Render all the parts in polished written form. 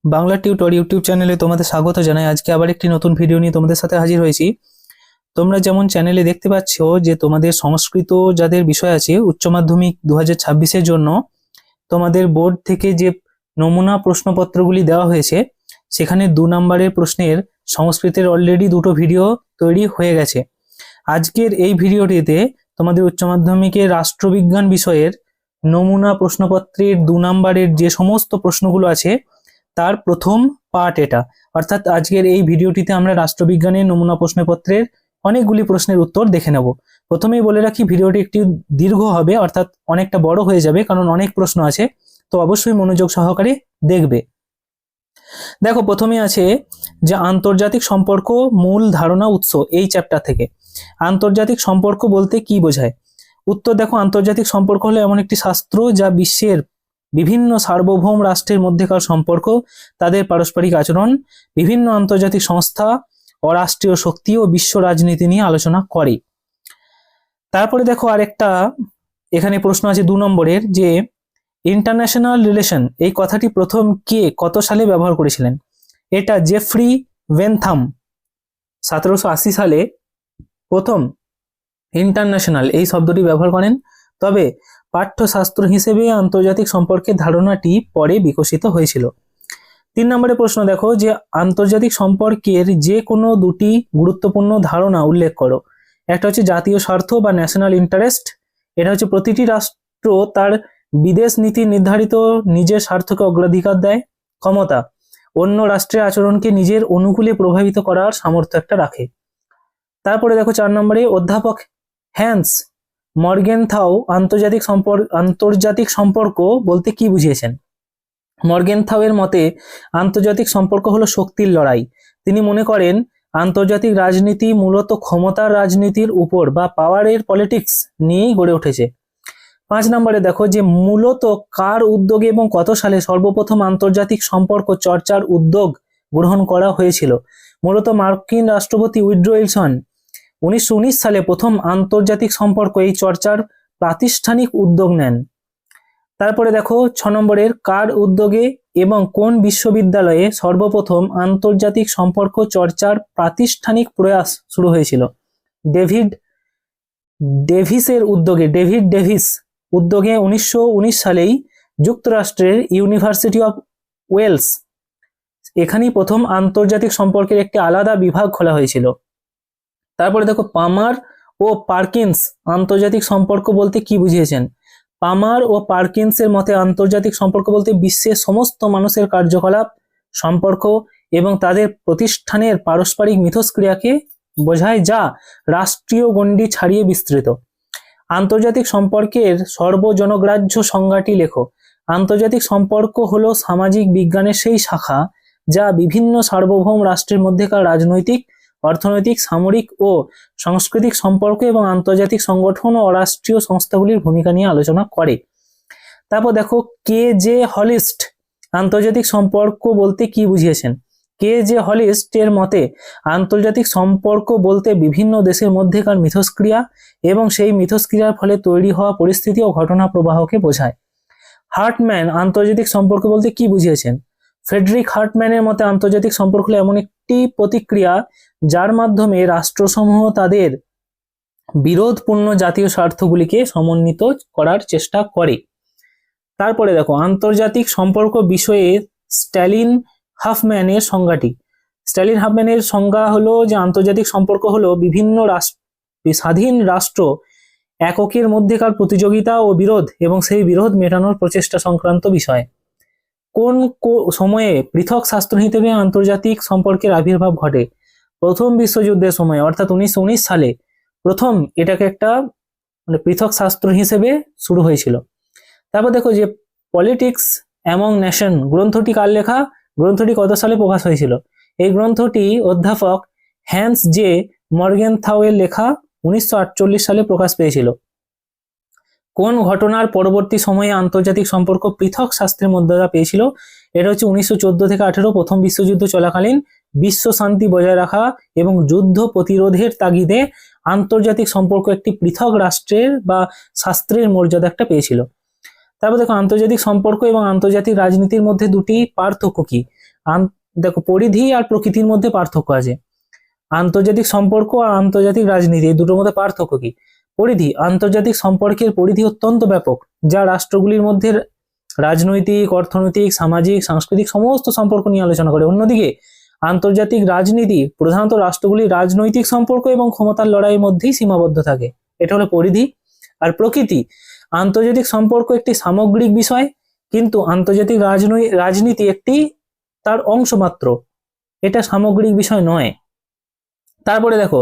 Bangla tutor YouTube চ্যানেলে তোমাদের স্বাগত জানাই। আজকে আবার একটি নতুন ভিডিও নিয়ে তোমাদের সাথে হাজির হয়েছি। তোমরা যেমন চ্যানেলে দেখতে পাচ্ছ যে তোমাদের সংস্কৃত যাদের বিষয় আছে উচ্চ মাধ্যমিক 2026-এর জন্য তোমাদের বোর্ড থেকে যে নমুনা প্রশ্নপত্রগুলি দেওয়া হয়েছে সেখানে 2 নম্বরের প্রশ্নের সংস্কৃতের অলরেডি দুটো ভিডিও তৈরি হয়ে গেছে। আজকের এই ভিডিওটিতে তোমাদের উচ্চ মাধ্যমিকের রাষ্ট্রবিজ্ঞান বিষয়ের নমুনা প্রশ্নপত্রের 2 নম্বরের যে সমস্ত প্রশ্নগুলো আছে তার প্রথম পার্ট এটা। অর্থাৎ আজকের এই ভিডিওটিতে আমরা রাষ্ট্রবিজ্ঞানের নমুনা প্রশ্নপত্রের অনেকগুলি প্রশ্নের উত্তর দেখে নেব। প্রথমেই বলে রাখি, ভিডিওটি একটি দীর্ঘ হবে, অর্থাৎ অনেকটা বড় হয়ে যাবে, কারণ অনেক প্রশ্ন আছে, তো অবশ্যই মনোযোগ সহকারে দেখবে। দেখো, প্রথমে আছে যে আন্তর্জাতিক সম্পর্ক মূল ধারণা উৎস, এই চ্যাপ্টার থেকে। আন্তর্জাতিক সম্পর্ক বলতে কি বোঝায়? উত্তর দেখো, আন্তর্জাতিক সম্পর্ক হলো এমন একটি শাস্ত্র যা বিশ্বের বিভিন্ন সার্বভৌম রাষ্ট্রের মধ্যেকার সম্পর্ক, তাদের পারস্পরিক আচরণ, বিভিন্ন আন্তর্জাতিক সংস্থা, অরাষ্ট্রীয় শক্তি ও বিশ্ব রাজনীতি নিয়ে আলোচনা করে। তারপরে দেখো আরেকটা এখানে প্রশ্ন আছে 2 নম্বরের, যে ইন্টারন্যাশনাল রিলেশন এই কথাটি প্রথম কে কত সালে ব্যবহার করেছিলেন? এটা জেফ্রি বেনথাম 1780 সালে প্রথম ইন্টারন্যাশনাল এই শব্দটি ব্যবহার করেন। তবে পাঠ্যশাস্ত্র হিসেবে আন্তর্জাতিক সম্পর্কের ধারণাটি পরে বিকশিত হয়েছিল। 3 নম্বরের প্রশ্ন দেখো, যে আন্তর্জাতিক সম্পর্কের যে কোনো দুটি গুরুত্বপূর্ণ ধারণা উল্লেখ করো। একটা হচ্ছে জাতীয় স্বার্থ বা ন্যাশনাল ইন্টারেস্ট, এটা হচ্ছে প্রতিটি রাষ্ট্র তার বিদেশ নীতি নির্ধারিত নিজের স্বার্থকে অগ্রাধিকার দেয়। ক্ষমতা, অন্য রাষ্ট্রের আচরণকে নিজের অনুকূলে প্রভাবিত করার সামর্থ্য একটা রাখে। তারপরে দেখো 4 নম্বরে অধ্যাপক হ্যান্স মর্গেনথাউ আন্তর্জাতিক সম্পর্ক বলতে কি বুঝিয়েছেন? মর্গেনথাউ এর মতে আন্তর্জাতিক সম্পর্ক হলো শক্তির লড়াই। তিনি মনে করেন আন্তর্জাতিক রাজনীতি মূলত ক্ষমতার রাজনীতির উপর বা পাওয়ারের পলিটিক্স নিয়েই গড়ে উঠেছে। 5 নম্বরে দেখো, যে মূলত কার উদ্যোগে এবং কত সালে সর্বপ্রথম আন্তর্জাতিক সম্পর্ক চর্চার উদ্যোগ গ্রহণ করা হয়েছিল? মূলত মার্কিন রাষ্ট্রপতি উইড্রো উইলসন 1919 সালে প্রথম আন্তর্জাতিক সম্পর্ক এই চর্চার প্রাতিষ্ঠানিক উদ্যোগ নেন। তারপরে দেখো 6 নম্বরের, কার উদ্যোগে এবং কোন বিশ্ববিদ্যালয়ে সর্বপ্রথম আন্তর্জাতিক সম্পর্ক চর্চার প্রাতিষ্ঠানিক প্রয়াস শুরু হয়েছিল? ডেভিড ডেভিস 1919 সালেই যুক্তরাষ্ট্রের ইউনিভার্সিটি অফ ওয়েলস এখানেই প্রথম আন্তর্জাতিক সম্পর্কের একটি আলাদা বিভাগ খোলা হয়েছিল। তারপরে দেখো, পামার ও পার্কিন্স আন্তর্জাতিক সম্পর্ক বলতে কি বুঝিয়েছেন? পামার ও পার্কিন্সের মতে আন্তর্জাতিক সম্পর্ক বলতে বিশ্বের সমস্ত মানুষের কার্যকলাপ, সম্পর্ক এবং তাদের প্রতিষ্ঠানের পারস্পরিক মিথস্ক্রিয়াকে বোঝায়, যা রাষ্ট্রীয় গণ্ডি ছাড়িয়ে বিস্তৃত। আন্তর্জাতিক সম্পর্কের সর্বজনগ্রাহ্য সংজ্ঞাটি লেখো। আন্তর্জাতিক সম্পর্ক হলো সামাজিক বিজ্ঞানের সেই শাখা যা বিভিন্ন সার্বভৌম রাষ্ট্রের মধ্যেকার রাজনৈতিক, অর্থনৈতিক, সামরিক ও সাংস্কৃতিক সম্পর্ক এবং আন্তর্জাতিক সংগঠন ও অরাষ্ট্রীয় সংস্থাগুলির ভূমিকা নিয়ে আলোচনা করে। তারপর দেখো, কে জে হলিস্ট আন্তর্জাতিক সম্পর্ক বলতে কি বুঝিয়েছেন? কে জে হলিস্ট এর মতে আন্তর্জাতিক সম্পর্ক বলতে বিভিন্ন দেশের মধ্যেকার মিথস্ক্রিয়া এবং সেই মিথস্ক্রিয়ার ফলে তৈরি হওয়া পরিস্থিতি ও ঘটনা প্রবাহকে বোঝায়। হার্টম্যান আন্তর্জাতিক সম্পর্ক বলতে কি বুঝিয়েছেন? ফ্রেডরিক হার্টম্যানের মতে আন্তর্জাতিক সম্পর্ক হলো এমন একটি প্রতিক্রিয়া যার মাধ্যমে রাষ্ট্রসমূহ তাদের বিরোধপূর্ণ জাতীয় স্বার্থগুলিকে সমন্বিত করার চেষ্টা করে। তারপরে দেখো, আন্তর্জাতিক সম্পর্ক বিষয়ে স্ট্যালিন হাফম্যানের সংজ্ঞাটি। স্ট্যালিন হাফম্যানের সংজ্ঞা হলো যে আন্তর্জাতিক সম্পর্ক হলো বিভিন্ন স্বাধীন রাষ্ট্র এককের মধ্যেকার প্রতিযোগিতা ও বিরোধ এবং সেই বিরোধ মেটানোর প্রচেষ্টা সংক্রান্ত বিষয়। কোন সময়ে পৃথক শাস্ত্র হিসেবে আন্তর্জাতিক সম্পর্কের আবির্ভাব ঘটে? প্রথম বিশ্বযুদ্ধের সময়, অর্থাৎ 1919 সালে প্রথম এটাকে একটা পৃথক শাস্ত্র হিসেবে শুরু হয়েছিল। তারপর দেখো, যে পলিটিক্স অ্যামং নেশন গ্রন্থটি কার লেখা? গ্রন্থটি কত সালে প্রকাশ হয়েছিল? এই গ্রন্থটি অধ্যাপক হ্যান্স জে মর্গেনথাউ এর লেখা, 1948 সালে প্রকাশ পেয়েছিল। কোন ঘটনার পরবর্তী সময়ে আন্তর্জাতিক সম্পর্ক পৃথক শাস্ত্রের মর্যাদা পেয়েছিল? এটা হচ্ছে 1914 থেকে 18 প্রথম বিশ্বযুদ্ধ চলাকালীন বিশ্ব শান্তি বজায় রাখা এবং যুদ্ধ প্রতিরোধের তাগিদে আন্তর্জাতিক সম্পর্ক একটি পৃথক রাষ্ট্রের বা শাস্ত্রের মর্যাদা একটা পেয়েছিল। তারপর দেখো, আন্তর্জাতিক সম্পর্ক এবং আন্তর্জাতিক রাজনীতির মধ্যে দুটি পার্থক্য কি? দেখো পরিধি আর প্রকৃতির মধ্যে পার্থক্য আছে। আন্তর্জাতিক সম্পর্ক আর আন্তর্জাতিক রাজনীতি এই দুটোর মধ্যে পার্থক্য কি? পরিধি, আন্তর্জাতিক সম্পর্কের পরিধি অত্যন্ত ব্যাপক, যা রাষ্ট্রগুলির মধ্যে রাজনৈতিক, অর্থনৈতিক, সামাজিক, সাংস্কৃতিক সমস্ত সম্পর্ক নিয়ে আলোচনা করে। অন্যদিকে আন্তর্জাতিক রাজনীতি প্রধানত রাষ্ট্রগুলির রাজনৈতিক সম্পর্ক এবং ক্ষমতার লড়াইয়ের মধ্যেই সীমাবদ্ধ থাকে। এটা হলো পরিধি। আর প্রকৃতি, আন্তর্জাতিক সম্পর্ক একটি সামগ্রিক বিষয়, কিন্তু আন্তর্জাতিক রাজনীতি একটি তার অংশ মাত্র, এটা সামগ্রিক বিষয় নয়। তারপরে দেখো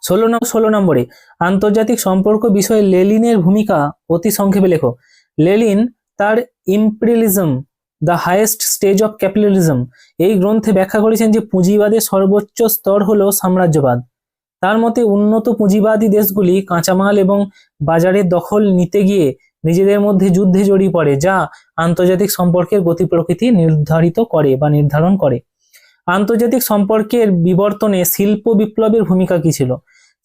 16 নম্বরে আন্তর্জাতিক সম্পর্ক বিষয়ে লেনিনের ভূমিকা অতি সংক্ষেপে লেখো। লেনিন তার imperialism the highest stage of capitalism এই গ্রন্থে ব্যাখ্যা করেছেন যে পুঁজিবাদের সর্বোচ্চ স্তর হলো সাম্রাজ্যবাদ। তার মতে উন্নত পুঁজিবাদী দেশগুলি কাঁচামাল এবং বাজারের দখল নিতে গিয়ে নিজেদের মধ্যে যুদ্ধে জড়িয়ে পড়ে, যা আন্তর্জাতিক সম্পর্কের গতি প্রকৃতি নির্ধারিত করে বা নির্ধারণ করে। আন্তর্জাতিক সম্পর্কের বিবর্তনে শিল্প বিপ্লবের ভূমিকা কি ছিল?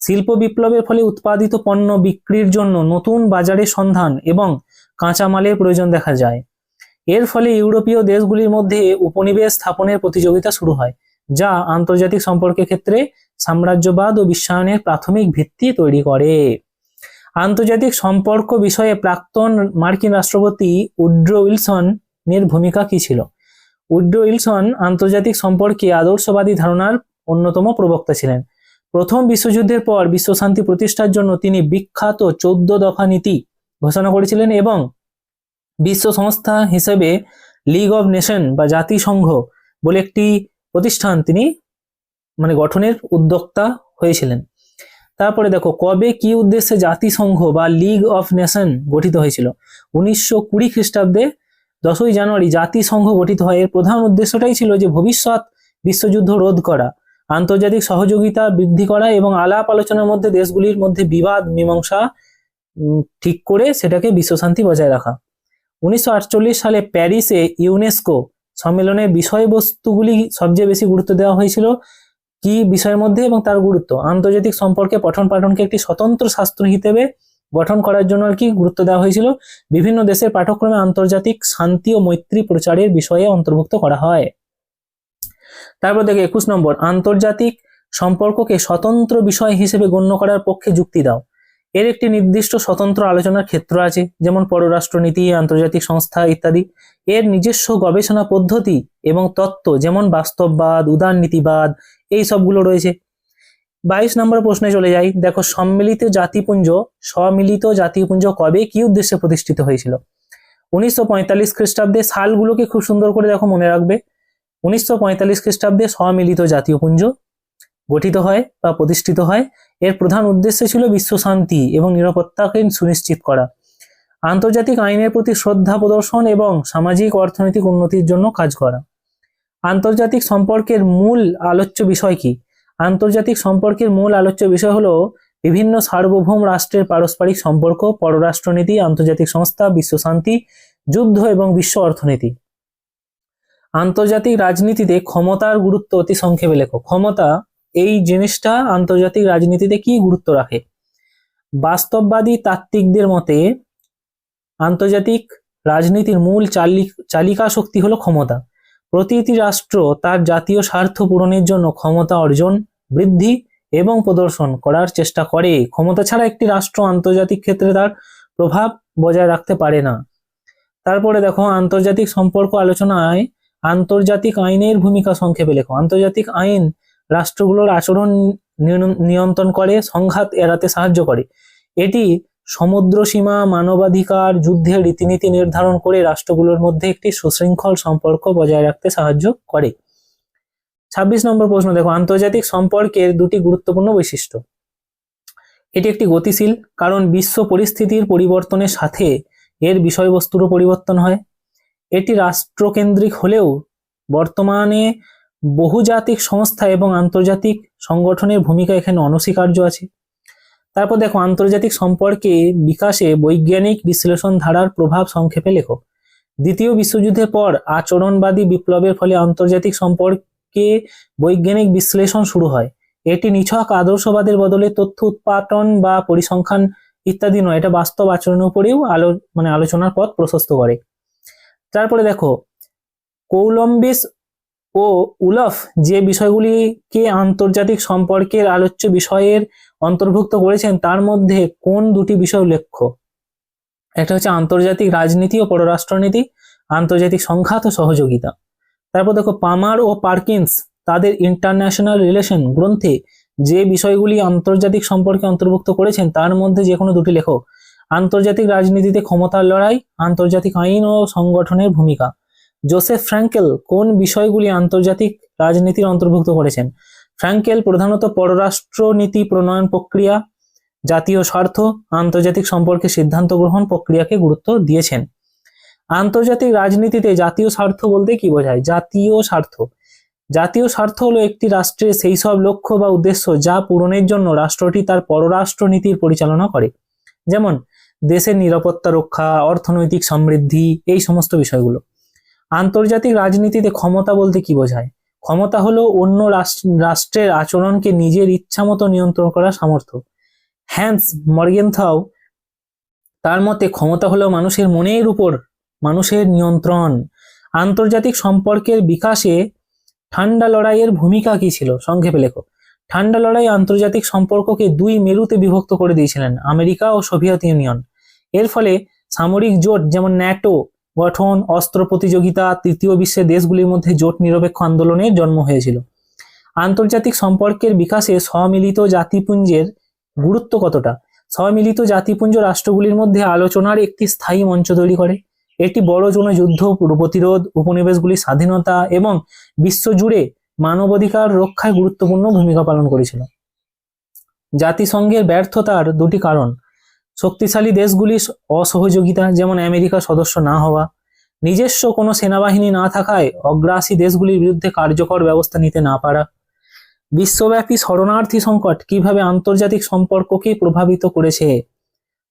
শিল্প বিপ্লবের ফলে উৎপাদিত পণ্য বিক্রির জন্য নতুন বাজারের সন্ধান এবং কাঁচামালের প্রয়োজন দেখা যায়। এর ফলে ইউরোপীয় দেশগুলির মধ্যে উপনিবেশ স্থাপনের প্রতিযোগিতা শুরু হয়, যা আন্তর্জাতিক সম্পর্কের ক্ষেত্রে সাম্রাজ্যবাদ ও বিশ্বায়নের প্রাথমিক ভিত্তি তৈরি করে। আন্তর্জাতিক সম্পর্ক বিষয়ে প্রাক্তন মার্কিন রাষ্ট্রপতি উড্রো উইলসন এর ভূমিকা কি ছিল? উড্রো উইলসন আন্তর্জাতিক সম্পর্কে আদর্শবাদী ধারণার অন্যতম প্রবক্তা ছিলেন। প্রথম বিশ্বযুদ্ধের পর বিশ্বশান্তি প্রতিষ্ঠার জন্য তিনি বিখ্যাত 14 দফা নীতি ঘোষণা করেছিলেন এবং বিশ্ব সংস্থা হিসেবে লিগ অব নেশন বা জাতিসংঘ বলে একটি প্রতিষ্ঠান তিনি গঠনের উদ্যোক্তা হয়েছিলেন। তারপরে দেখো কবে কি উদ্দেশ্যে জাতিসংঘ বা লিগ অফ নেশন গঠিত হয়েছিল? 1920 খ্রিস্টাব্দে 10ই জানুয়ারি জাতিসংঘ গঠিত হয়। এর প্রধান উদ্দেশ্যটাই ছিল যে ভবিষ্যৎ বিশ্বযুদ্ধ রোধ করা, আন্তর্জাতিক সহযোগিতা বৃদ্ধি করা এবং আলাপ আলোচনার মধ্যে দেশগুলির মধ্যে বিবাদ মীমাংসা ঠিক করে সেটাকে বিশ্বশান্তি বজায় রাখা। 1948 সালে প্যারিসে ইউনেস্কো সম্মেলনের বিষয়বস্তুগুলি সবচেয়ে বেশি গুরুত্ব দেওয়া হয়েছিল কি বিষয়ের মধ্যে এবং তার গুরুত্ব? আন্তর্জাতিক সম্পর্কে পঠন পাঠনকে একটি স্বতন্ত্র শাস্ত্র হিসেবে গঠন করার জন্য আর কি গুরুত্ব দেওয়া হয়েছিল। বিভিন্ন দেশের পাঠ্যক্রমে আন্তর্জাতিক শান্তি ও মৈত্রী প্রচারের বিষয়ে অন্তর্ভুক্ত করা হয়। তারপর দেখে 21 নম্বর আন্তর্জাতিক সম্পর্ককে স্বতন্ত্র বিষয় হিসেবে গণ্য করার পক্ষে যুক্তি দাও। এর একটি নির্দিষ্ট স্বতন্ত্র আলোচনার ক্ষেত্র আছে, যেমন পররাষ্ট্রনীতি, আন্তর্জাতিক সংস্থা ইত্যাদি। এর নিজস্ব গবেষণা পদ্ধতি এবং তত্ত্ব যেমন বাস্তববাদ, উদারনীতিবাদ এই সবগুলো রয়েছে। 22 নম্বর প্রশ্নে চলে যাই। দেখো সম্মিলিত জাতিপুঞ্জ কবে কি উদ্দেশ্যে প্রতিষ্ঠিত হয়েছিল? 1945 খ্রিস্টাব্দে। সালগুলোকে খুব সুন্দর করে দেখো মনে রাখবে। 1945 খ্রিস্টাব্দে সম্মিলিত জাতীয়পুঞ্জ গঠিত হয় বা প্রতিষ্ঠিত হয়। এর প্রধান উদ্দেশ্য ছিল বিশ্ব শান্তি এবং নিরাপত্তাকে সুনিশ্চিত করা, আন্তর্জাতিক আইনের প্রতি শ্রদ্ধা প্রদর্শন এবং সামাজিক অর্থনৈতিক উন্নতির জন্য কাজ করা। আন্তর্জাতিক সম্পর্কের মূল আলোচ্য বিষয় কি? আন্তর্জাতিক সম্পর্কের মূল আলোচ্য বিষয় হলো বিভিন্ন সার্বভৌম রাষ্ট্রের পারস্পরিক সম্পর্ক, পররাষ্ট্রনীতি, আন্তর্জাতিক সংস্থা, বিশ্ব শান্তি, যুদ্ধ এবং বিশ্ব অর্থনীতি। আন্তর্জাতিক রাজনীতিতে ক্ষমতার গুরুত্ব অতি সংক্ষেপে লেখো। ক্ষমতা এই জিনিসটা আন্তর্জাতিক রাজনীতিতে কি গুরুত্ব রাখে? বাস্তববাদী তাত্ত্বিকদের মতে আন্তর্জাতিক রাজনীতির মূল চালিকা শক্তি হলো ক্ষমতা। প্রতিটি রাষ্ট্র তার জাতীয় স্বার্থ পূরণের জন্য ক্ষমতা অর্জন, বৃদ্ধি এবং প্রদর্শন করার চেষ্টা করে। ক্ষমতা ছাড়া একটি রাষ্ট্র আন্তর্জাতিক ক্ষেত্রে তার প্রভাব বজায় রাখতে পারে না। তারপরে দেখো আন্তর্জাতিক সম্পর্ক আলোচনায় আন্তর্জাতিক আইনের ভূমিকা সংক্ষেপে লেখো। আন্তর্জাতিক আইন রাষ্ট্রগুলোর আচরণ নিয়ন্ত্রণ করে, সংঘাত এড়াতে সাহায্য করে। এটি সমুদ্র সীমা, মানবাধিকার, যুদ্ধের রীতিনীতি নির্ধারণ করে রাষ্ট্রগুলোর মধ্যে একটি সুশৃঙ্খল সম্পর্ক বজায় রাখতে সাহায্য করে। 26 নম্বর প্রশ্ন দেখো আন্তর্জাতিক সম্পর্কের দুটি গুরুত্বপূর্ণ বৈশিষ্ট্য। এটি একটি গতিশীল, কারণ বিশ্ব পরিস্থিতির পরিবর্তনের সাথে এর বিষয়বস্তুরও পরিবর্তন হয়। এটি রাষ্ট্রকেন্দ্রিক হলেও বর্তমানে বহুজাতিক সংস্থা এবং আন্তর্জাতিক সংগঠনের ভূমিকা এখানে অনস্বীকার্য আছে। তারপর দেখো আন্তর্জাতিক সম্পর্কে বিকাশে বৈজ্ঞানিক বিশ্লেষণ ধারার প্রভাব সংক্ষেপে লেখো। দ্বিতীয় বিশ্বযুদ্ধের পর আচরণবাদী বিপ্লবের ফলে আন্তর্জাতিক সম্পর্কে বৈজ্ঞানিক বিশ্লেষণ শুরু হয়। এটি নিছক আদর্শবাদের বদলে তথ্য উৎপাদন বা পরিসংখ্যান ইত্যাদি নয়, এটা বাস্তব আচরণের উপরেও আলোচনার পথ প্রশস্ত করে। তারপরে দেখো কৌলম্বিস ও উলফ যে বিষয়গুলিকে আন্তর্জাতিক সম্পর্কের আলোচ্য বিষয়ের অন্তর্ভুক্ত করেছেন তার মধ্যে কোন দুটি বিষয় উল্লেখ্য? একটা হচ্ছে আন্তর্জাতিক রাজনীতি ও পররাষ্ট্রনীতি, আন্তর্জাতিক সংঘাত ও সহযোগিতা। তারপর দেখো পামার ও পার্কিন্স তাদের ইন্টারন্যাশনাল রিলেশন গ্রন্থে যে বিষয়গুলি আন্তর্জাতিক সম্পর্কে অন্তর্ভুক্ত করেছেন তার মধ্যে যে কোনো দুটি লেখো। আন্তর্জাতিক রাজনীতিতে ক্ষমতার লড়াই, আন্তর্জাতিক আইন ও সংগঠনের ভূমিকা। জোসেফ ফ্র্যাঙ্কেল কোন বিষয়গুলি আন্তর্জাতিক রাজনীতির অন্তর্ভুক্ত করেছেন? ফ্র্যাঙ্কেল প্রধানত পররাষ্ট্র নীতি প্রণয়ন প্রক্রিয়া, জাতীয় স্বার্থ, আন্তর্জাতিক সম্পর্কে সিদ্ধান্ত গ্রহণ প্রক্রিয়াকে গুরুত্ব দিয়েছেন। আন্তর্জাতিক রাজনীতিতে জাতীয় স্বার্থ বলতে কি বোঝায়? জাতীয় স্বার্থ হলো একটি রাষ্ট্রের সেই সব লক্ষ্য বা উদ্দেশ্য যা পূরণের জন্য রাষ্ট্রটি তার পররাষ্ট্র নীতির পরিচালনা করে, যেমন দেশের নিরাপত্তা রক্ষা, অর্থনৈতিক সমৃদ্ধি, এই সমস্ত বিষয়গুলো। আন্তর্জাতিক রাজনীতিতে ক্ষমতা বলতে কি বোঝায়? ক্ষমতা হলো অন্য রাষ্ট্রের আচরণকে নিজের ইচ্ছা মতো নিয়ন্ত্রণ করার সামর্থ্য। হ্যান্স মর্গেনথাউ তার মতে ক্ষমতা হলো মানুষের মনের উপর মানুষের নিয়ন্ত্রণ। আন্তর্জাতিক সম্পর্কের বিকাশে ঠান্ডা লড়াইয়ের ভূমিকা কি ছিল? সংক্ষেপে লেখো। ঠান্ডা লড়াই আন্তর্জাতিক সম্পর্ককে দুই মেরুতে বিভক্ত করে দিয়েছিলেন, আমেরিকা ও সোভিয়েত ইউনিয়ন। এর ফলে সামরিক জোট যেমন ন্যাটো গঠন, অস্ত্র প্রতিযোগিতা, তৃতীয় বিশ্বের দেশগুলির মধ্যে জোট নিরপেক্ষ আন্দোলনের জন্ম হয়েছিল। আন্তর্জাতিক সম্পর্কের বিকাশে সম্মিলিত জাতিপুঞ্জের গুরুত্ব কতটা? সম্মিলিত জাতিপুঞ্জ রাষ্ট্রগুলির মধ্যে আলোচনার একটি স্থায়ী মঞ্চ তৈরি করে। এটি বড় জন্য যুদ্ধ প্রতিরোধ, উপনিবেশগুলির স্বাধীনতা এবং বিশ্বজুড়ে মানবাধিকার রক্ষায় গুরুত্বপূর্ণ ভূমিকা পালন করেছিল। জাতিসংঘের ব্যর্থতার দুটি কারণ: শক্তিশালী দেশগুলির অসহযোগিতা, যেমন আমেরিকা সদস্য না হওয়া, নিজস্ব কোনো সেনাবাহিনী না থাকায় অগ্রাসী দেশগুলির বিরুদ্ধে কার্যকর ব্যবস্থা নিতে না পারা। বিশ্বব্যাপী শরণার্থী সংকট কিভাবে আন্তর্জাতিক সম্পর্ককে প্রভাবিত করেছে?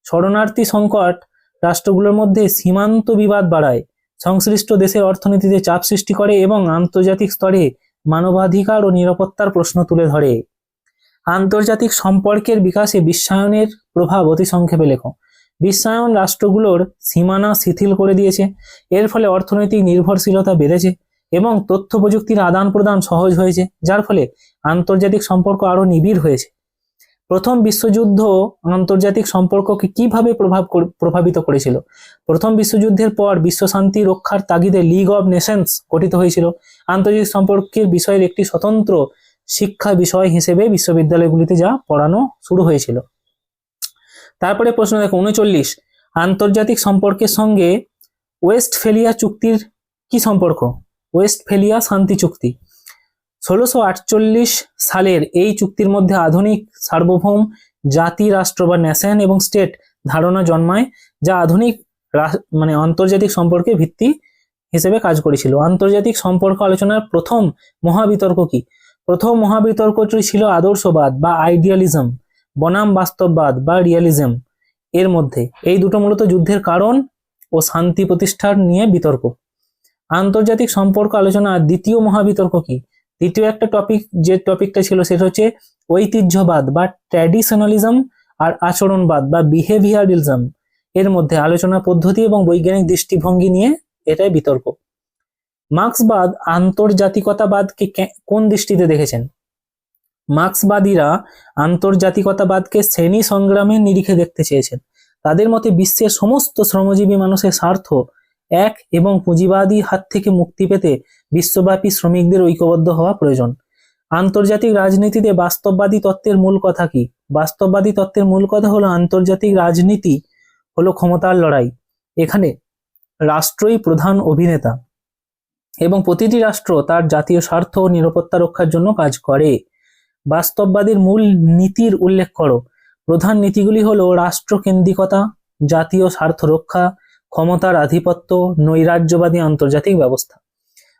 শরণার্থী সংকট রাষ্ট্রগুলোর মধ্যে সীমান্ত বিবাদ বাড়ায়, সংশ্লিষ্ট দেশের অর্থনীতিতে চাপ সৃষ্টি করে এবং আন্তর্জাতিক স্তরে মানবাধিকার ও নিরাপত্তার প্রশ্ন তুলে ধরে। আন্তর্জাতিক সম্পর্কের বিকাশে বিশ্বায়নের প্রভাব অতি সংক্ষেপে লেখো। বিশ্বায়ন রাষ্ট্রগুলোর সীমানা শিথিল করে দিয়েছে, এর ফলে অর্থনৈতিক নির্ভরশীলতা বেড়েছে এবং তথ্য প্রযুক্তির আদান প্রদান সহজ হয়েছে, যার ফলে আন্তর্জাতিক সম্পর্ক আরো নিবিড় হয়েছে। প্রথম বিশ্বযুদ্ধ আন্তর্জাতিক সম্পর্ককে কিভাবে প্রভাবিত করেছিল? প্রথম বিশ্বযুদ্ধের পর বিশ্ব শান্তি রক্ষার তাগিদে লিগ অব নেশনস গঠিত হয়েছিল। আন্তর্জাতিক সম্পর্কের বিষয়ের একটি স্বতন্ত্র শিক্ষা বিষয় হিসেবে বিশ্ববিদ্যালয়গুলিতে যা পড়ানো শুরু হয়েছিল। তারপরে প্রশ্ন দেখো 39, আন্তর্জাতিক সম্পর্কের সঙ্গে ওয়েস্টফেলিয়া চুক্তির কি সম্পর্ক? ওয়েস্টফেলিয়া শান্তি চুক্তি 1648 সালের এই চুক্তির মধ্যে আধুনিক সার্বভৌম জাতি রাষ্ট্র বা নেশন এবং স্টেট ধারণা জন্মায়, যা আধুনিক আন্তর্জাতিক সম্পর্কের ভিত্তি হিসেবে কাজ করেছিল। আন্তর্জাতিক সম্পর্ক আলোচনার প্রথম মহাবিতর্ক কি? প্রথম মহাবিতর্কটি ছিল আদর্শবাদ বা আইডিয়ালিজম বনাম বাস্তববাদ বা রিয়ালিজম এর মধ্যে। এই দুটো মূলত যুদ্ধের কারণ ও শান্তি প্রতিষ্ঠার নিয়ে বিতর্ক। আন্তর্জাতিক সম্পর্ক আলোচনার দ্বিতীয় মহাবিতর্ক কি? দ্বিতীয় একটা যে টপিকটা ছিল সেটা হচ্ছে ঐতিহ্যবাদ বা ট্র্যাডিশনালিজম আর আচরণবাদ বা বিহেভিয়ারিজম এর মধ্যে আলোচনা পদ্ধতি এবং বৈজ্ঞানিক দৃষ্টিভঙ্গি নিয়ে এটাই বিতর্ক। মার্ক্সবাদ আন্তর্জাতিকতাবাদকে কোন দৃষ্টিতে দেখেছেন? মার্ক্সবাদীরা আন্তর্জাতিকতাবাদকে শ্রেণী সংগ্রামের নিরিখে দেখতে চেয়েছেন। তাদের মতে বিশ্বের সমস্ত শ্রমজীবী মানুষের স্বার্থ এক এবং পুঁজিবাদী হাত থেকে মুক্তি পেতে বিশ্বব্যাপী শ্রমিকদের ঐক্যবদ্ধ হওয়া প্রয়োজন। আন্তর্জাতিক রাজনীতিতে বাস্তববাদী তত্ত্বের মূল কথা কি? বাস্তববাদী তত্ত্বের মূল কথা হলো আন্তর্জাতিক রাজনীতি হলো ক্ষমতার লড়াই। এখানে রাষ্ট্রই প্রধান অভিনেতা এবং প্রতিটি রাষ্ট্র তার জাতীয় স্বার্থ ও নিরাপত্তা রক্ষার জন্য কাজ করে। বাস্তববাদীর মূল নীতির উল্লেখ করো। প্রধান নীতিগুলি হলো রাষ্ট্রকেন্দ্রিকতা, জাতীয় স্বার্থ রক্ষা, ক্ষমতার আধিপত্য, নৈরাজ্যবাদী আন্তর্জাতিক ব্যবস্থা।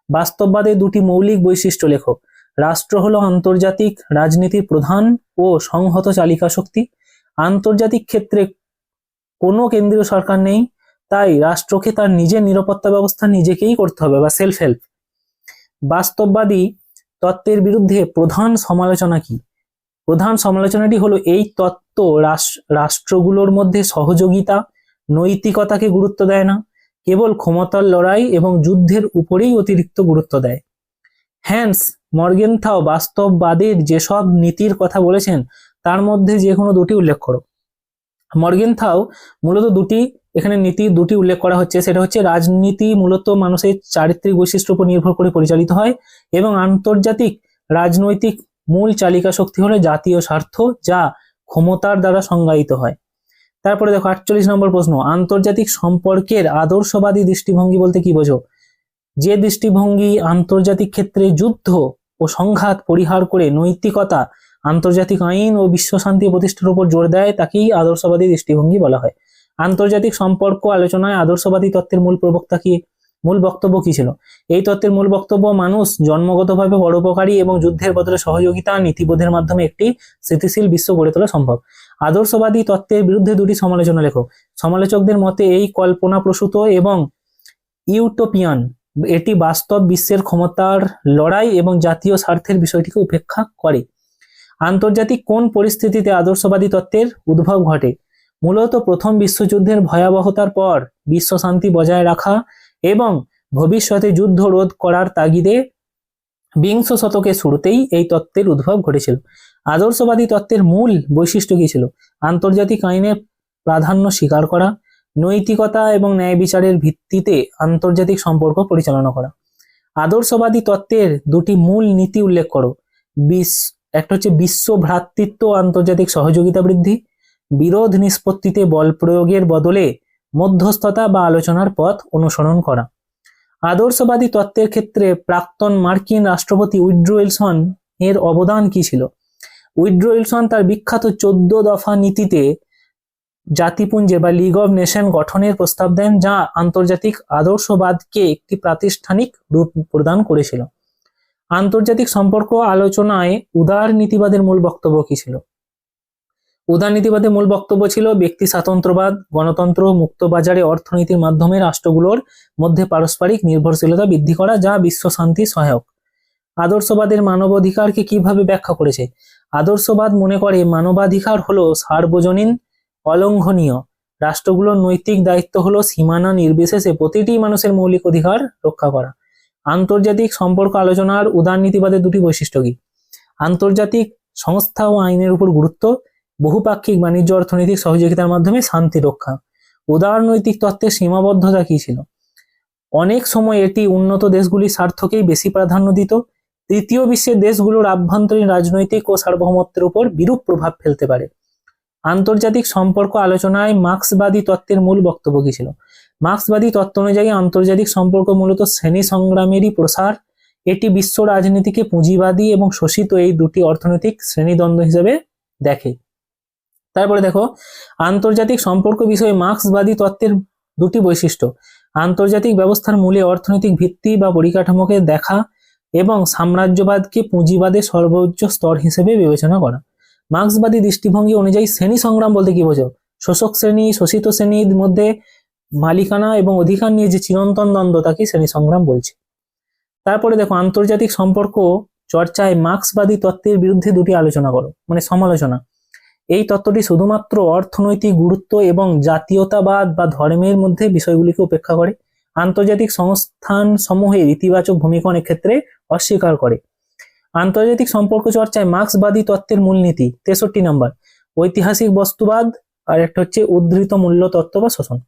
বাস্তববাদের দুটি মৌলিক বৈশিষ্ট্য লেখো। রাষ্ট্র হলো আন্তর্জাতিক রাজনীতির প্রধান ও সংহত চালিকা শক্তি। আন্তর্জাতিক ক্ষেত্রে কোনো কেন্দ্রীয় সরকার নেই, তাই রাষ্ট্রকে তার নিজের নিরাপত্তা ব্যবস্থা নিজেকেই করতে হবে বা সেলফ হেল্প। বাস্তববাদী তত্ত্বের বিরুদ্ধে প্রধান সমালোচনা কি? প্রধান সমালোচনাটি হলো এই তত্ত্ব রাষ্ট্রগুলোর মধ্যে সহযোগিতা, নৈতিকতাকে গুরুত্ব দেয় না, কেবল ক্ষমতার লড়াই এবং যুদ্ধের উপরেই অতিরিক্ত গুরুত্ব দেয়। হ্যান্স মর্গেনথাও বাস্তববাদীর যেসব নীতির কথা বলেছেন তার মধ্যে যে কোনো দুটি উল্লেখ করো। মর্গেনথাও মূলত এখানে নীতি দুটি উল্লেখ করা হচ্ছে, সেটা হচ্ছে রাজনীতি মূলত মানুষের চারিত্রিক বৈশিষ্ট্যের উপর নির্ভর করে পরিচালিত হয় এবং আন্তর্জাতিক রাজনৈতিক মূল চালিকা শক্তি হলো জাতীয় স্বার্থ যা ক্ষমতার দ্বারা সংজ্ঞায়িত হয়। তারপরে দেখো 48 নম্বর প্রশ্ন, আন্তর্জাতিক সম্পর্কের আদর্শবাদী দৃষ্টিভঙ্গি বলতে কি বোঝো? যে দৃষ্টিভঙ্গি আন্তর্জাতিক ক্ষেত্রে যুদ্ধ ও সংঘাত পরিহার করে নৈতিকতা, আন্তর্জাতিক আইন ও বিশ্ব শান্তি প্রতিষ্ঠার উপর জোর দেয় তাকেই আদর্শবাদী দৃষ্টিভঙ্গি বলা হয়। আন্তর্জাতিক সম্পর্ক আলোচনায় আদর্শবাদী তত্ত্বের মূল বক্তব্য কি ছিল? এই তত্ত্বের মূল বক্তব্য মানুষ জন্মগতভাবে পরোপকারী এবং যুদ্ধের বদলে সহযোগিতা নীতিবোধের মাধ্যমে একটি স্থিতিশীল বিশ্ব গড়ে তোলা সম্ভব। আদর্শবাদী তত্ত্বের বিরুদ্ধে দুটি সমালোচনা লেখো। সমালোচকদের মতে এই কল্পনাপ্রসূত এবং ইউটোপিয়ান, এটি বাস্তব বিশ্বের ক্ষমতার লড়াই এবং জাতীয় স্বার্থের বিষয়টিকে উপেক্ষা করে। আন্তর্জাতিক কোন পরিস্থিতিতে আদর্শবাদী তত্ত্বের উদ্ভব ঘটে? মূলত প্রথম বিশ্বযুদ্ধের ভয়াবহতার পর বিশ্ব শান্তি বজায় রাখা এবং ভবিষ্যতে যুদ্ধ রোধ করার তাগিদে বিংশ শতকের শুরুতেই এই তত্ত্বের উদ্ভব ঘটেছিল। আদর্শবাদী তত্ত্বের মূল বৈশিষ্ট্য কি ছিল? আন্তর্জাতিক আইনের প্রাধান্য স্বীকার করা, নৈতিকতা এবং ন্যায় বিচারের ভিত্তিতে আন্তর্জাতিক সম্পর্ক পরিচালনা করা। আদর্শবাদী তত্ত্বের দুটি মূল নীতি উল্লেখ করো। একটা হচ্ছে বিশ্ব ভ্রাতৃত্ব ও আন্তর্জাতিক সহযোগিতা বৃদ্ধি, বিরোধ নিষ্পত্তিতে বল প্রয়োগের বদলে মধ্যস্থতা বা আলোচনার পথ অনুসরণ করা। আদর্শবাদী তত্ত্বের ক্ষেত্রে প্রাক্তন মার্কিন রাষ্ট্রপতি উইড্রো উইলসন এর অবদান কি ছিল? উইড্রো উইলসন তার বিখ্যাত 14 দফা নীতিতে জাতিপুঞ্জে বা লিগ অব নেশন গঠনের প্রস্তাব দেন, যা আন্তর্জাতিক আদর্শবাদকে একটি প্রাতিষ্ঠানিক রূপ প্রদান করেছিল। আন্তর্জাতিক সম্পর্ক আলোচনায় উদার নীতিবাদের মূল বক্তব্য কি ছিল? উদার নীতিবাদের মূল বক্তব্য ছিল ব্যক্তি স্বাতন্ত্র্যবাদ, গণতন্ত্র, মুক্ত বাজারে অর্থনীতির মাধ্যমে রাষ্ট্রগুলোর মধ্যে পারস্পরিক নির্ভরশীলতা বৃদ্ধি করা, যা বিশ্ব শান্তি সহায়ক। আদর্শবাদের মানবাধিকারকে কিভাবে ব্যাখ্যা করেছে? আদর্শবাদ মনে করে মানবাধিকার হলো সার্বজনীন, অলঙ্ঘনীয়। রাষ্ট্রগুলোর নৈতিক দায়িত্ব হলো সীমানা নির্বিশেষে প্রতিটি মানুষের মৌলিক অধিকার রক্ষা করা। আন্তর্জাতিক সম্পর্ক আলোচনার উদার নীতিবাদের দুটি বৈশিষ্ট্য কি? আন্তর্জাতিক সংস্থা ও আইনের উপর গুরুত্ব, বহুপাক্ষিক বাণিজ্য অর্থনৈতিক সহযোগিতার মাধ্যমে শান্তি রক্ষা। উদার নৈতিক তত্ত্বের সীমাবদ্ধতা কি ছিল? অনেক সময় এটি উন্নত দেশগুলির স্বার্থকেই বেশি প্রাধান্য দিত। তৃতীয় বিশ্বের দেশগুলোর আভ্যন্তরীণ রাজনৈতিক ও সার্বভৌমত্বের উপর বিরূপ প্রভাব ফেলতে পারে। আন্তর্জাতিক সম্পর্ক আলোচনায় মার্ক্সবাদী তত্ত্বের মূল বক্তব্য কি ছিল? মার্ক্সবাদী তত্ত্ব অনুযায়ী আন্তর্জাতিক সম্পর্ক মূলত শ্রেণী সংগ্রামেরই প্রসার। এটি বিশ্ব রাজনীতিকে পুঁজিবাদী এবং শোষিত এই দুটি অর্থনৈতিক শ্রেণীদ্বন্দ্ব হিসেবে দেখে। তারপরে দেখো আন্তর্জাতিক সম্পর্ক বিষয়ে মার্ক্সবাদী তত্ত্বের দুটি বৈশিষ্ট্য। আন্তর্জাতিক ব্যবস্থার মূলে অর্থনৈতিক ভিত্তি বা পরিকাঠামোকে দেখা এবং সাম্রাজ্যবাদকে পুঁজিবাদের সর্বোচ্চ স্তর হিসেবে বিবেচনা করা। মার্ক্সবাদী দৃষ্টিভঙ্গি অনুযায়ী শ্রেণী সংগ্রাম বলতে কি বোঝো? শোষক শ্রেণী, শোষিত শ্রেণীর মধ্যে মালিকানা এবং অধিকার নিয়ে যে চিরন্তন দ্বন্দ্ব তাকে শ্রেণী সংগ্রাম বলছে। তারপরে দেখো আন্তর্জাতিক সম্পর্ক চর্চায় মার্ক্সবাদী তত্ত্বের বিরুদ্ধে দুটি আলোচনা করো, মানে সমালোচনা। এই তত্ত্বটি শুধুমাত্র অর্থনৈতিক গুরুত্ব এবং জাতীয়তাবাদ বা ধর্মের মধ্যে বিষয়গুলিকে উপেক্ষা করে। আন্তর্জাতিক সংস্থান সমূহের ইতিবাচক ভূমিকা অনেক ক্ষেত্রে অস্বীকার করে। আন্তর্জাতিক সম্পর্ক চর্চায় মার্ক্সবাদী তত্ত্বের মূলনীতি 63 নম্বর, ঐতিহাসিক বস্তুবাদ, আর একটা হচ্ছে উদ্ধৃত মূল্য তত্ত্ব বা শোষণ।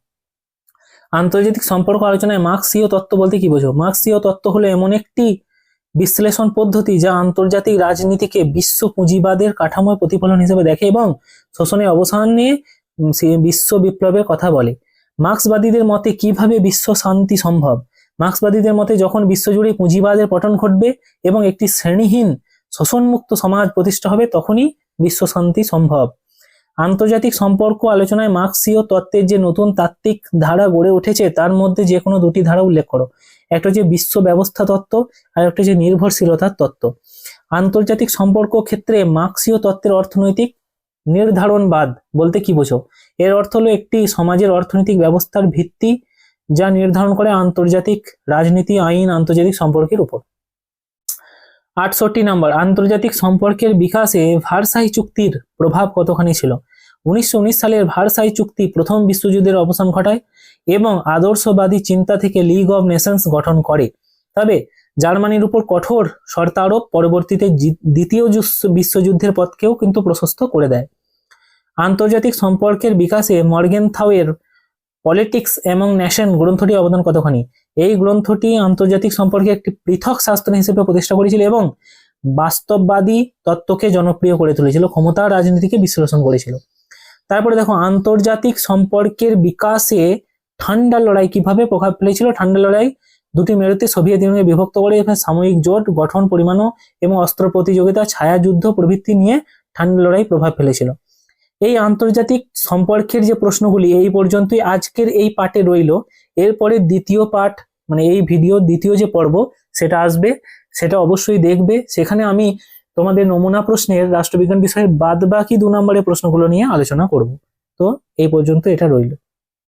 আন্তর্জাতিক সম্পর্ক আলোচনায় মার্ক্সীয় তত্ত্ব বলতে কি বোঝো? মার্ক্সীয় তত্ত্ব হলো এমন একটি বিশ্লেষণ পদ্ধতি যা আন্তর্জাতিক রাজনীতিকে বিশ্ব পুঁজিবাদের কাঠামোর প্রতিফলন হিসেবে দেখে এবং শোষণের অবসান নিয়ে বিশ্ব বিপ্লবের কথা বলে। মার্ক্সবাদীদের মতে কিভাবে বিশ্ব শান্তি সম্ভব? মার্ক্সবাদীদের মতে যখন বিশ্বজুড়ে পুঁজিবাদের পতন ঘটবে এবং একটি শ্রেণীহীন শোষণমুক্ত সমাজ প্রতিষ্ঠা হবে তখনই বিশ্ব শান্তি সম্ভব। আন্তর্জাতিক সম্পর্ক আলোচনায় মার্ক্সীয় তত্ত্বের যে নতুন তাত্ত্বিক ধারা গড়ে উঠেছে তার মধ্যে যে কোনো দুটি ধারা উল্লেখ করো। একটা হচ্ছে বিশ্ব ব্যবস্থা তত্ত্ব আর একটা হচ্ছে নির্ভরশীলতার তত্ত্ব। আন্তর্জাতিক সম্পর্ক ক্ষেত্রে মার্ক্সীয় তত্ত্বের অর্থনৈতিক নির্ধারণবাদ বলতে কি বোঝো? এর অর্থ হলো একটি সমাজের অর্থনৈতিক ব্যবস্থার ভিত্তি যা নির্ধারণ করে আন্তর্জাতিক রাজনীতি, আইন, আন্তর্জাতিক সম্পর্কের উপর। 68 নম্বর, আন্তর্জাতিক সম্পর্কের বিকাশে ভার্সাই চুক্তির প্রভাব কতখানি ছিল? 1919 সালের ভার্সাই চুক্তি প্রথম বিশ্বযুদ্ধের অবসান ঘটায় এবং আদর্শবাদী চিন্তা থেকে লিগ অব নেশনস গঠন করে। তবে জার্মানির উপর কঠোর শর্ত আরোপ পরবর্তীতে দ্বিতীয় বিশ্বযুদ্ধের পথকেও কিন্তু প্রশস্ত করে দেয়। আন্তর্জাতিক সম্পর্কের বিকাশে মর্গেনথাউয়ের পলিটিক্স এমং ন্যাশন গ্রন্থটি অবদান কতখানি? এই গ্রন্থটি আন্তর্জাতিক সম্পর্কে একটি পৃথক শাস্ত্র হিসেবে প্রতিষ্ঠা করেছিল এবং বাস্তববাদী তত্ত্বকে জনপ্রিয় করে তুলেছিল, ক্ষমতা রাজনীতিকে বিশ্লেষণ করেছিল। তারপরে দেখো, আন্তর্জাতিক সম্পর্কের বিকাশে ঠান্ডা লড়াই কিভাবে প্রভাব ফেলেছিল? ঠান্ডা লড়াই দুটি মেরুতে সোভিয়েত ইউনিয়নকে বিভক্ত করে এখানে সাময়িক জোট গঠন, পরিমাণ এবং অস্ত্র প্রতিযোগিতা, ছায়াযুদ্ধ প্রভৃতি নিয়ে ঠান্ডা লড়াই প্রভাব ফেলেছিল। এই আন্তর্জাতিক সম্পর্কের যে প্রশ্নগুলি এই পর্যন্তই আজকের এই পার্টে রইল। এরপরে দ্বিতীয় পার্ট, মানে এই ভিডিওর দ্বিতীয় যে পর্ব সেটা আসবে, সেটা অবশ্যই দেখবে। সেখানে আমি তোমাদের নমুনা প্রশ্নের রাষ্ট্রবিজ্ঞান বিষয়ের বাদ বাকি 2 নম্বরের প্রশ্নগুলো নিয়ে আলোচনা করব। তো এই পর্যন্ত এটা রইল।